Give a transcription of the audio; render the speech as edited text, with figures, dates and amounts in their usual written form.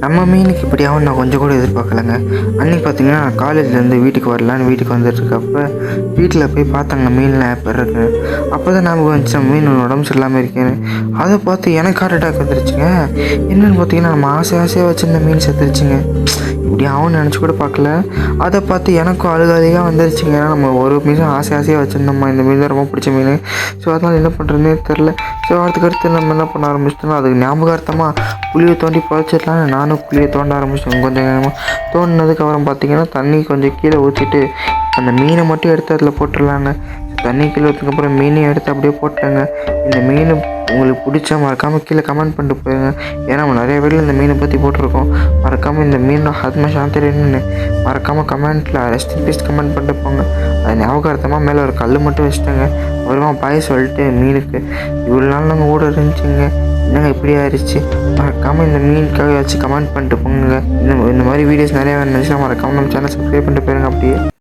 நம்ம மீனுக்கு இப்படி ஆகும் நான் கொஞ்சம் கூட எதிர்பார்க்கலங்க. அன்றைக்கி பார்த்தீங்கன்னா காலேஜ்லேருந்து வீட்டுக்கு வரலான்னு வீட்டுக்கு வந்துட்டுருக்கப்ப வீட்டில் போய் பார்த்தாங்க மீன்லாம் எப்படி இருக்குன்னு. அப்போ தான் ஞாபகம் வந்துச்சு நம்ம மீன் உடம்பு சரியில்லாமல் இருக்கேன்னு. அதை பார்த்து எனக்கு ஹார்ட் அட்டாக் வந்துருச்சுங்க. என்னென்னு பார்த்தீங்கன்னா நம்ம ஆசையாக வச்சுருந்த மீன் செத்துருச்சுங்க. இப்படி ஆகும்னு நினச்சி கூட பார்க்கல. அதை பார்த்து எனக்கும் அழுகாதையாக வந்துருச்சுங்க. ஏன்னா நம்ம ஒரு மீன் ஆசையாக வச்சுருந்தோம்மா, இந்த மீன் தான் ரொம்ப பிடிச்ச மீன். ஸோ அதனால் என்ன பண்ணுறதுனே தெரில. ஸோ அதுக்கடுத்து நம்ம என்ன பண்ண ஆரம்பிச்சிட்டோம்னா அதுக்கு ஞாபகார்த்தமாக குழியை தோண்டி புதைச்சிடலான்னு நானும் குழியை தோண்ட ஆரம்பிச்சிட்டேன். கொஞ்சம் கொஞ்சமாக தோண்டினதுக்கப்புறம் பார்த்திங்கன்னா தண்ணி கொஞ்சம் கீழே ஊற்றிட்டு அந்த மீனை மட்டும் எடுத்து அதில் போட்டுடலாங்க. தண்ணி கீழே ஊற்றதுக்கப்புறம் மீனையும் எடுத்து அப்படியே போட்டேங்க. இந்த மீன் உங்களுக்கு பிடிச்சா மறக்காமல் கீழே கமெண்ட் பண்ணிட்டு போயிருங்க. ஏன்னா நம்ம நிறைய வீடியோ இந்த மீனை பற்றி போட்டிருக்கோம். மறக்காமல் இந்த மீனோட ஆத்மா சாந்தின்னு மறக்காமல் கமெண்ட்டில் ரெஸ்ட் இன் பீஸ் கமெண்ட் பண்ணிட்டு போங்க. அது ஞாபகார்த்தமாக மேலே ஒரு கல் மட்டும் வச்சுட்டேங்க. அப்புறமா பாய் சொல்லிட்டு மீனுக்கு இவ்வளோ நாள் நம்ம கூட இருந்துச்சுங்க, என்னங்க இப்படி ஆயிடுச்சு, மறக்காமல் இந்த மீனுக்காக வச்சு கமெண்ட் பண்ணிட்டு போங்க. இந்த மாதிரி வீடியோஸ் நிறையா இருந்துச்சுன்னா மறக்காமல் நம்ம சேனல் சப்ஸ்கிரைப் பண்ணிட்டு போயிருங்க அப்படியே.